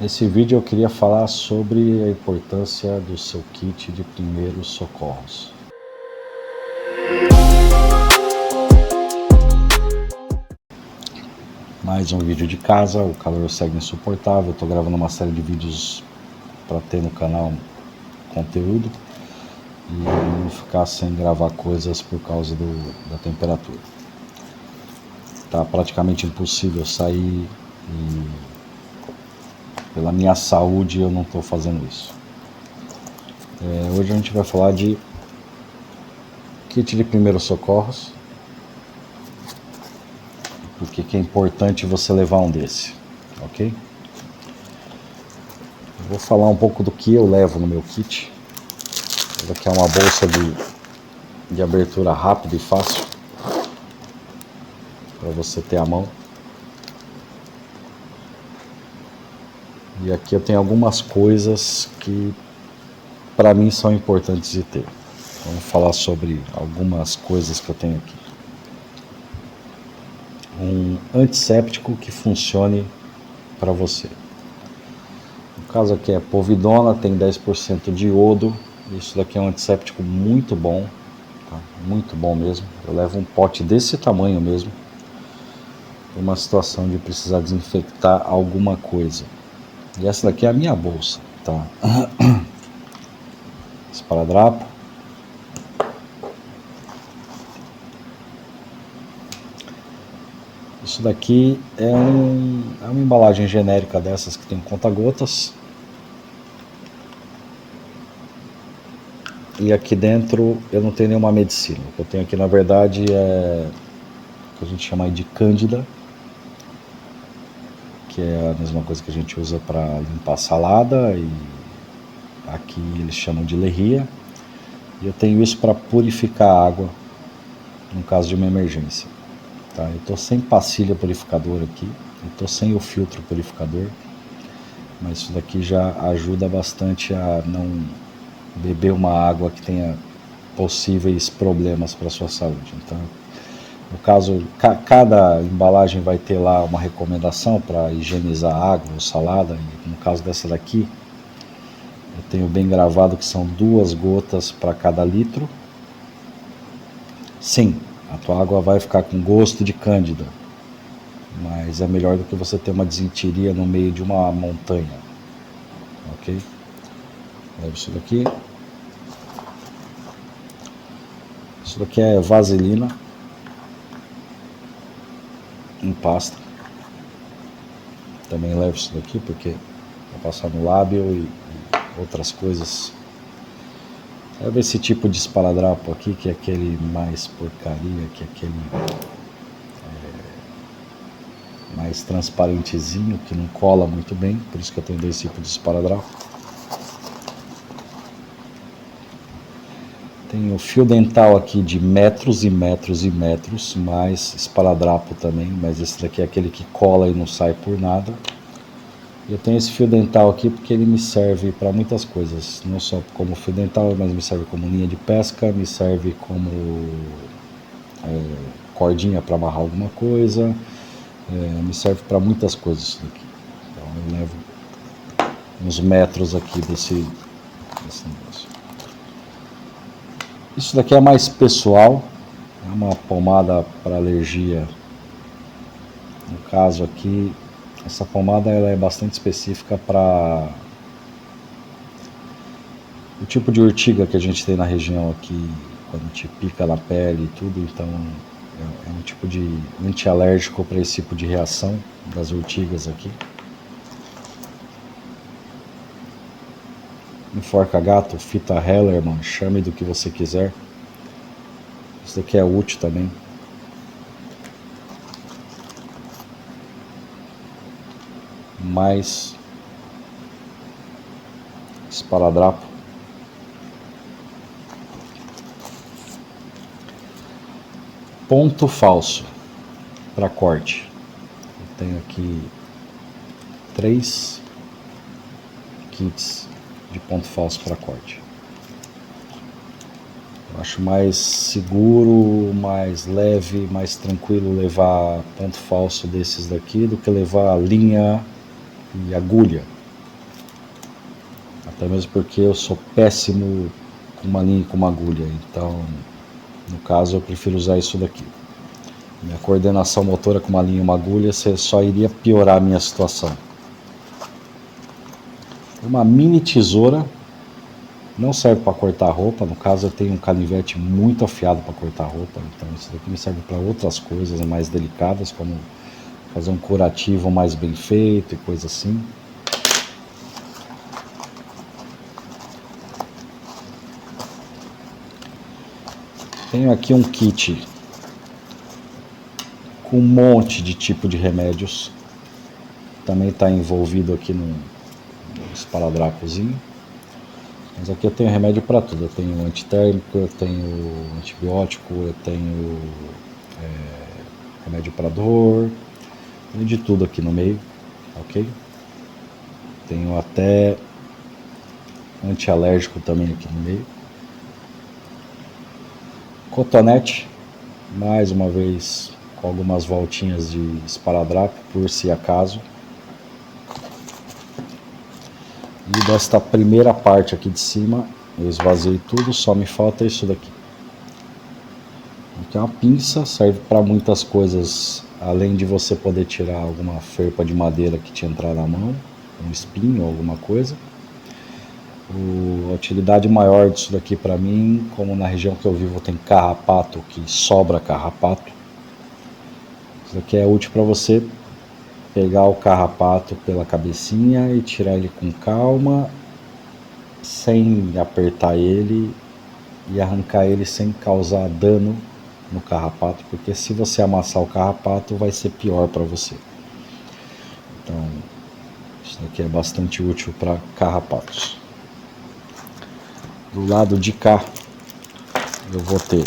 Nesse vídeo eu queria falar sobre a importância do seu kit de primeiros socorros. Mais um vídeo de casa, o calor segue insuportável, eu estou gravando uma série de vídeos para ter no canal conteúdo e não ficar sem gravar coisas por causa da temperatura. Tá praticamente impossível sair e pela minha saúde eu não estou fazendo isso. Hoje a gente vai falar de kit de primeiros socorros. Porque que é importante você levar um desse, ok? Eu vou falar um pouco do que eu levo no meu kit. Essa aqui é uma bolsa de abertura rápida e fácil, para você ter à mão. E aqui eu tenho algumas coisas que para mim são importantes de ter. Vamos falar sobre algumas coisas que eu tenho aqui. Um antisséptico que funcione para você. No caso aqui é povidona, tem 10% de iodo. Isso daqui é um antisséptico muito bom, tá? Muito bom mesmo. Eu levo um pote desse tamanho mesmo, em uma situação de precisar desinfectar alguma coisa. E essa daqui é a minha bolsa, tá? Esparadrapo. Isso daqui é uma embalagem genérica dessas que tem conta-gotas. E aqui dentro eu não tenho nenhuma medicina. O que eu tenho aqui na verdade é o que a gente chama de cândida, que é a mesma coisa que a gente usa para limpar salada, e aqui eles chamam de lerria. E eu tenho isso para purificar a água no caso de uma emergência. Tá? Eu estou sem pastilha purificadora aqui, eu estou sem o filtro purificador, mas isso daqui já ajuda bastante a não beber uma água que tenha possíveis problemas para a sua saúde. Então, no caso, cada embalagem vai ter lá uma recomendação para higienizar água ou salada, e no caso dessa daqui, eu tenho bem gravado que são 2 gotas para cada litro. Sim, a tua água vai ficar com gosto de cândida, mas é melhor do que você ter uma desinteria no meio de uma montanha, ok? Leva isso daqui. Isso daqui é vaselina em pasta. Também levo isso daqui porque vou passar no lábio e outras coisas. Leva esse tipo de esparadrapo aqui, que é aquele mais porcaria, que é aquele mais transparentezinho, que não cola muito bem, por isso que eu tenho 2 tipos de esparadrapo. Tenho fio dental aqui de metros e metros e metros, mais esparadrapo também, mas esse daqui é aquele que cola e não sai por nada. Eu tenho esse fio dental aqui porque ele me serve para muitas coisas, não só como fio dental, mas me serve como linha de pesca, me serve como cordinha para amarrar alguma coisa, me serve para muitas coisas isso daqui. Então eu levo uns metros aqui desse negócio. Isso daqui é mais pessoal, é uma pomada para alergia. No caso aqui, essa pomada ela é bastante específica para o tipo de urtiga que a gente tem na região aqui, quando te pica na pele e tudo. Então é um tipo de antialérgico para esse tipo de reação das urtigas aqui. Enforca gato, fita Hellerman, chame do que você quiser. Isso daqui é útil também. Mais esparadrapo. Ponto falso para corte. Eu tenho aqui 3 kits de ponto falso para corte. Eu acho mais seguro, mais leve, mais tranquilo levar ponto falso desses daqui do que levar linha e agulha. Até mesmo porque eu sou péssimo com uma linha e com uma agulha, então no caso eu prefiro usar isso daqui. Minha coordenação motora com uma linha e uma agulha só iria piorar a minha situação. Uma mini tesoura, não serve para cortar roupa, no caso eu tenho um canivete muito afiado para cortar roupa, então isso daqui me serve para outras coisas mais delicadas, como fazer um curativo mais bem feito e coisa assim. Tenho aqui um kit com um monte de tipo de remédios. Também está envolvido aqui no esparadrapozinho. Mas aqui eu tenho remédio para tudo. Eu tenho antitérmico, eu tenho antibiótico, eu tenho remédio para dor. Tenho de tudo aqui no meio, ok? Tenho até antialérgico também aqui no meio. Cotonete, mais uma vez com algumas voltinhas de esparadrapo, por se acaso. E desta primeira parte aqui de cima, eu esvaziei tudo, só me falta isso daqui. Aqui é uma pinça, serve para muitas coisas, além de você poder tirar alguma ferpa de madeira que te entrar na mão, um espinho ou alguma coisa. A utilidade maior disso daqui para mim, como na região que eu vivo tem carrapato, que sobra carrapato, isso daqui é útil para você pegar o carrapato pela cabecinha e tirar ele com calma, sem apertar ele e arrancar ele sem causar dano no carrapato, porque se você amassar o carrapato vai ser pior para você. Então isso daqui é bastante útil para carrapatos. Do lado de cá eu vou ter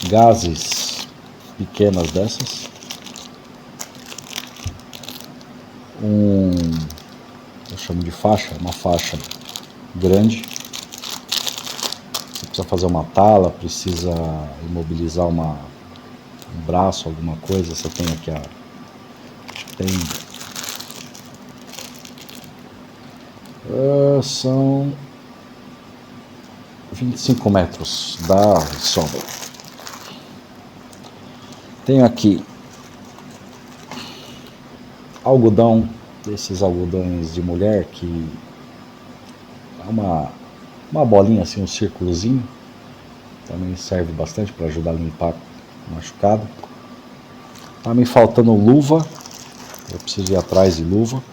gases pequenas dessas, eu chamo de faixa, uma faixa grande. Você precisa fazer uma tala, precisa imobilizar um braço, alguma coisa, você tem aqui são 25 metros da sobra. Tenho aqui algodão, desses algodões de mulher, que é uma bolinha assim, um círculozinho, também serve bastante para ajudar a limpar o machucado. Tá me faltando luva, eu preciso ir atrás de luva.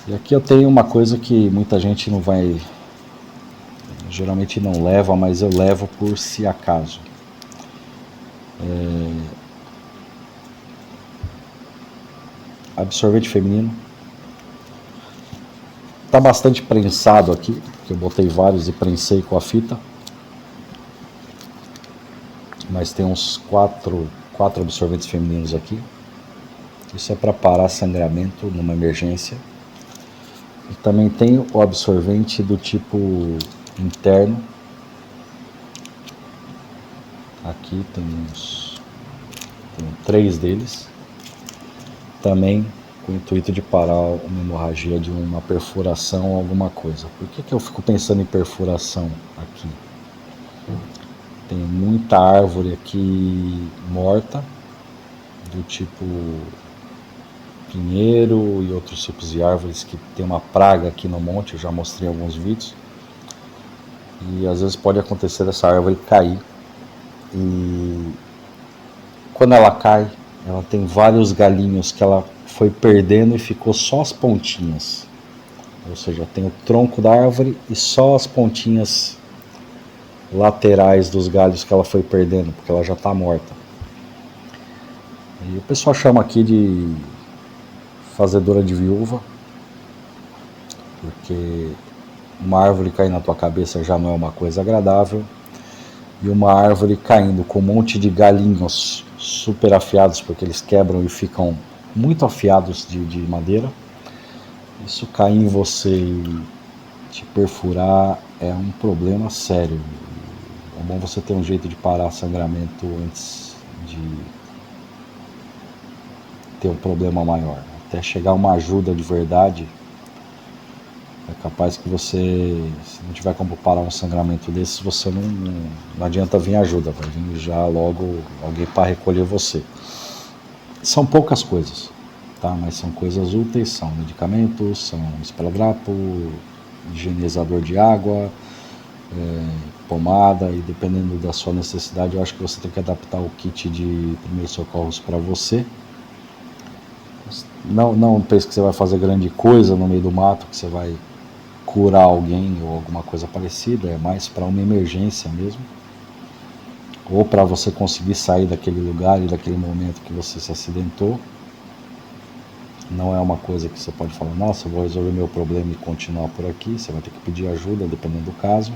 E aqui eu tenho uma coisa que muita gente não vai, geralmente não leva, mas eu levo por se acaso. Absorvente feminino. Tá bastante prensado aqui, porque eu botei vários e prensei com a fita. Mas tem uns quatro absorventes femininos aqui. Isso é para parar sangramento numa emergência. E também tem o absorvente do tipo interno. Aqui tem 3 deles. Também com o intuito de parar uma hemorragia de uma perfuração ou alguma coisa. Por que eu fico pensando em perfuração aqui? Tem muita árvore aqui morta, do tipo pinheiro e outros tipos de árvores que tem uma praga aqui no monte, eu já mostrei em alguns vídeos. E às vezes pode acontecer dessa árvore cair. E quando ela cai, ela tem vários galinhos que ela foi perdendo e ficou só as pontinhas. Ou seja, tem o tronco da árvore e só as pontinhas laterais dos galhos que ela foi perdendo, porque ela já está morta. E o pessoal chama aqui de fazedora de viúva, porque uma árvore cair na tua cabeça já não é uma coisa agradável, e uma árvore caindo com um monte de galinhos super afiados, porque eles quebram e ficam muito afiados de madeira, isso cair em você e te perfurar é um problema sério. É bom você ter um jeito de parar sangramento antes ter um problema maior. Até chegar uma ajuda de verdade, é capaz que você, se não tiver como parar um sangramento desses, você não adianta vir ajuda, vai vir já logo alguém para recolher você. São poucas coisas, tá? Mas são coisas úteis, são medicamentos, são esparadrapo, higienizador de água, pomada, e dependendo da sua necessidade, eu acho que você tem que adaptar o kit de primeiros socorros para você. Não pense que você vai fazer grande coisa no meio do mato, que você vai curar alguém ou alguma coisa parecida, é mais para uma emergência mesmo, ou para você conseguir sair daquele lugar e daquele momento que você se acidentou. Não é uma coisa que você pode falar, nossa, eu vou resolver meu problema e continuar por aqui. Você vai ter que pedir ajuda, dependendo do caso.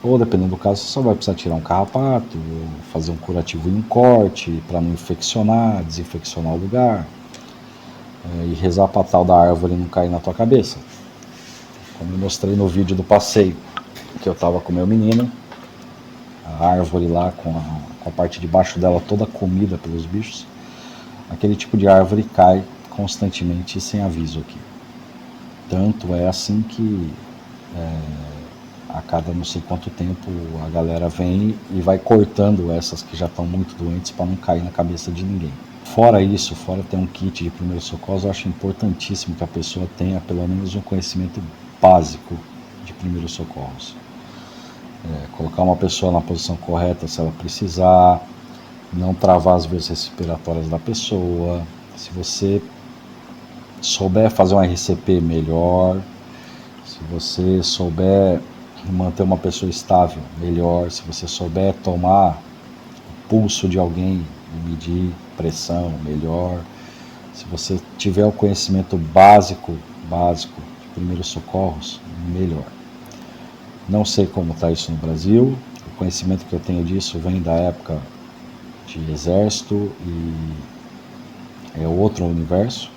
Ou, dependendo do caso, você só vai precisar tirar um carrapato, ou fazer um curativo e um corte, para não infeccionar, desinfeccionar o lugar, e rezar para tal da árvore não cair na tua cabeça. Como eu mostrei no vídeo do passeio, que eu estava com meu menino, a árvore lá com a parte de baixo dela toda comida pelos bichos, aquele tipo de árvore cai constantemente sem aviso aqui. Tanto é assim que a cada não sei quanto tempo a galera vem e vai cortando essas que já estão muito doentes para não cair na cabeça de ninguém. Fora isso, fora ter um kit de primeiros socorros, eu acho importantíssimo que a pessoa tenha pelo menos um conhecimento básico de primeiros socorros. Colocar uma pessoa na posição correta se ela precisar, não travar as vias respiratórias da pessoa. Se você souber fazer um RCP melhor, se você souber manter uma pessoa estável melhor, se você souber tomar o pulso de alguém e medir pressão melhor, se você tiver o conhecimento básico de primeiros socorros, melhor. Não sei como está isso no Brasil, o conhecimento que eu tenho disso vem da época de exército e é outro universo,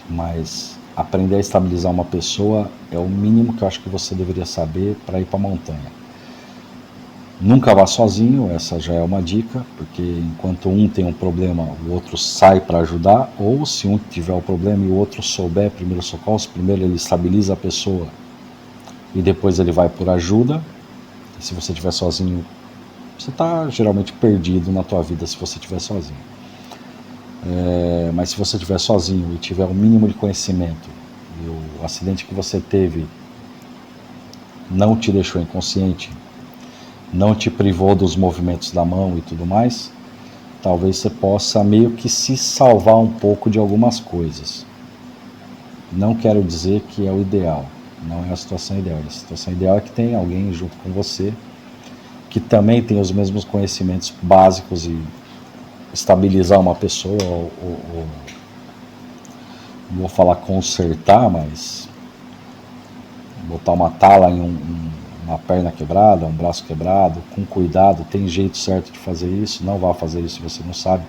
mas aprender a estabilizar uma pessoa é o mínimo que eu acho que você deveria saber para ir para a montanha. Nunca vá sozinho, essa já é uma dica, porque enquanto um tem um problema, o outro sai para ajudar, ou se um tiver o problema e o outro souber primeiros socorros, primeiro ele estabiliza a pessoa e depois ele vai por ajuda. E se você estiver sozinho, você está geralmente perdido na tua vida se você estiver sozinho. Mas se você estiver sozinho e tiver o mínimo de conhecimento e o acidente que você teve não te deixou inconsciente, não te privou dos movimentos da mão e tudo mais, talvez você possa meio que se salvar um pouco de algumas coisas. Não quero dizer que é o ideal, não é a situação ideal. A situação ideal é que tem alguém junto com você que também tem os mesmos conhecimentos básicos e estabilizar uma pessoa, ou não vou falar consertar, mas botar uma tala em uma perna quebrada, um braço quebrado, com cuidado. Tem jeito certo de fazer isso, não vá fazer isso se você não sabe.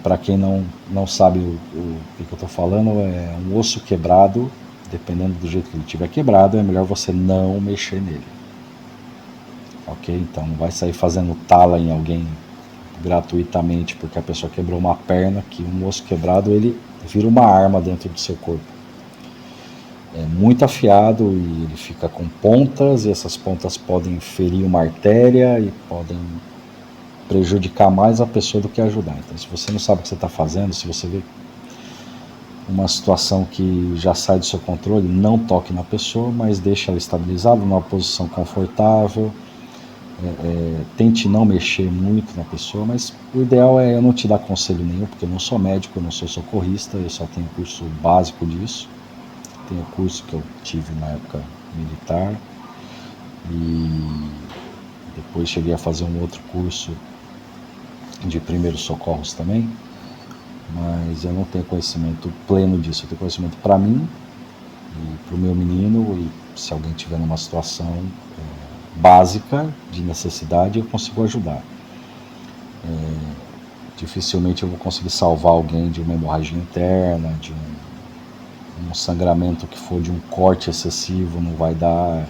Para quem não sabe o que eu estou falando, é um osso quebrado, dependendo do jeito que ele estiver quebrado, é melhor você não mexer nele. Ok? Então não vai sair fazendo tala em alguém gratuitamente porque a pessoa quebrou uma perna, que um osso quebrado ele vira uma arma dentro do seu corpo. É muito afiado e ele fica com pontas, e essas pontas podem ferir uma artéria e podem prejudicar mais a pessoa do que ajudar. Então, se você não sabe o que você está fazendo, se você vê uma situação que já sai do seu controle, não toque na pessoa, mas deixe ela estabilizada numa posição confortável. Tente não mexer muito na pessoa, mas o ideal é eu não te dar conselho nenhum, porque eu não sou médico, eu não sou socorrista, eu só tenho curso básico disso. Tenho curso que eu tive na época militar e depois cheguei a fazer um outro curso de primeiros socorros também, mas eu não tenho conhecimento pleno disso. Eu tenho conhecimento para mim e para o meu menino, e se alguém tiver numa situação básica de necessidade, eu consigo ajudar. Dificilmente eu vou conseguir salvar alguém de uma hemorragia interna, de um sangramento que for de um corte excessivo, não vai dar.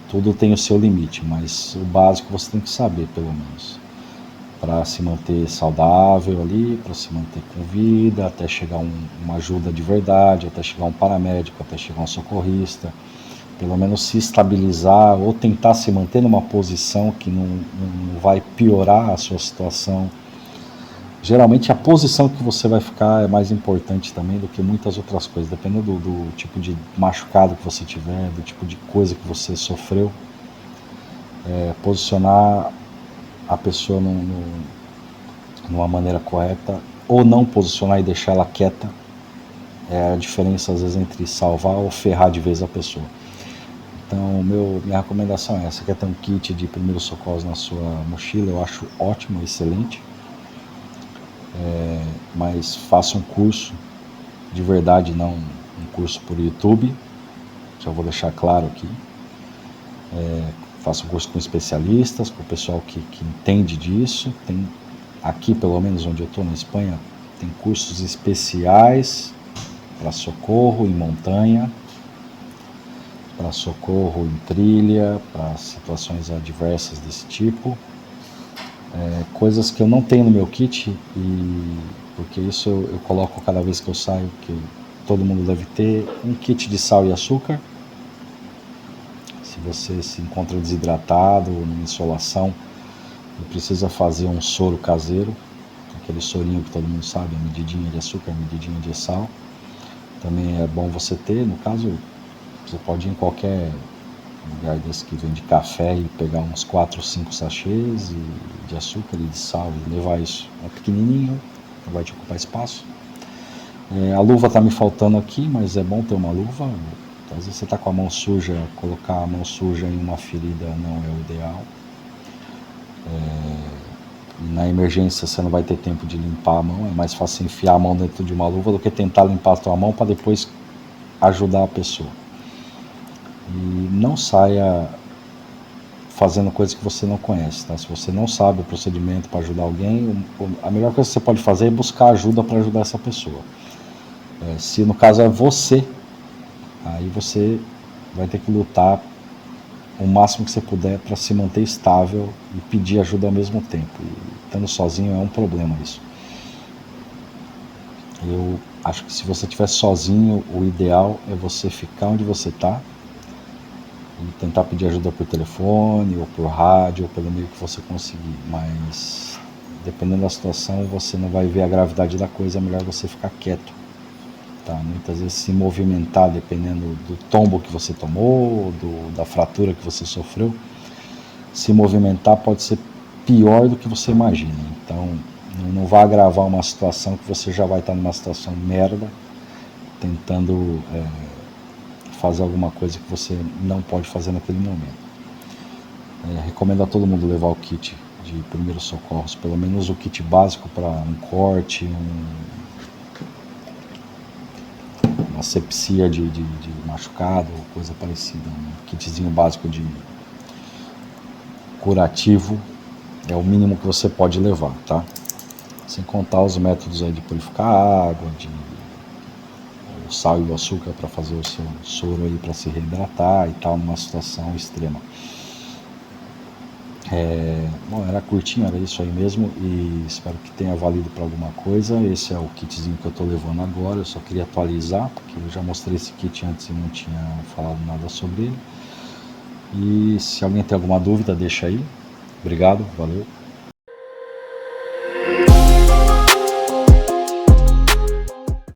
Tudo tem o seu limite, mas o básico você tem que saber, pelo menos. para se manter saudável ali, para se manter com vida, até chegar uma ajuda de verdade, até chegar um paramédico, até chegar um socorrista, pelo menos se estabilizar ou tentar se manter numa posição que não vai piorar a sua situação. Geralmente a posição que você vai ficar é mais importante também do que muitas outras coisas, dependendo do tipo de machucado que você tiver, do tipo de coisa que você sofreu. Posicionar a pessoa numa maneira correta, ou não posicionar e deixar ela quieta, é a diferença às vezes entre salvar ou ferrar de vez a pessoa. Então minha recomendação é essa: quer ter um kit de primeiros socorros na sua mochila, eu acho ótimo, excelente. Mas faça um curso de verdade, não um curso por YouTube, já vou deixar claro aqui. Faça um curso com especialistas, com o pessoal que entende disso. Tem aqui, pelo menos onde eu estou, na Espanha, tem cursos especiais para socorro em montanha, para socorro em trilha, para situações adversas desse tipo. Coisas que eu não tenho no meu kit, porque isso eu coloco cada vez que eu saio, que todo mundo deve ter, um kit de sal e açúcar. Se você se encontra desidratado, numa insolação, e precisa fazer um soro caseiro, aquele sorinho que todo mundo sabe, a medidinha de açúcar, a medidinha de sal, também é bom você ter. No caso, você pode ir em qualquer lugar desse que vende café e pegar uns 4 ou 5 sachês de açúcar e de sal e levar isso. É pequenininho, não vai te ocupar espaço. A luva está me faltando aqui, mas é bom ter uma luva. Às vezes você está com a mão suja, colocar a mão suja em uma ferida não é o ideal. E na emergência você não vai ter tempo de limpar a mão, é mais fácil enfiar a mão dentro de uma luva do que tentar limpar a tua mão para depois ajudar a pessoa. E não saia fazendo coisas que você não conhece, tá? Se você não sabe o procedimento para ajudar alguém, a melhor coisa que você pode fazer é buscar ajuda para ajudar essa pessoa. Se no caso é você, aí você vai ter que lutar o máximo que você puder para se manter estável e pedir ajuda ao mesmo tempo. E estando sozinho é um problema isso. Eu acho que se você estiver sozinho, o ideal é você ficar onde você está e tentar pedir ajuda por telefone, ou por rádio, ou pelo meio que você conseguir. Mas dependendo da situação, você não vai ver a gravidade da coisa, é melhor você ficar quieto. Tá? Muitas vezes se movimentar, dependendo do tombo que você tomou, da fratura que você sofreu, se movimentar pode ser pior do que você imagina. Então não vá agravar uma situação que você já vai estar numa situação merda, tentando fazer alguma coisa que você não pode fazer naquele momento. Recomendo a todo mundo levar o kit de primeiros socorros, pelo menos o kit básico para um corte, uma asepsia de machucado ou coisa parecida. Um kitzinho básico de curativo é o mínimo que você pode levar, tá? Sem contar os métodos aí de purificar a água, o sal e o açúcar para fazer o seu soro aí para se reidratar e tal, numa situação extrema. Bom, era curtinho, era isso aí mesmo, e espero que tenha valido para alguma coisa. Esse é o kitzinho que eu estou levando agora. Eu só queria atualizar, porque eu já mostrei esse kit antes e não tinha falado nada sobre ele. E se alguém tem alguma dúvida, deixa aí. Obrigado, valeu.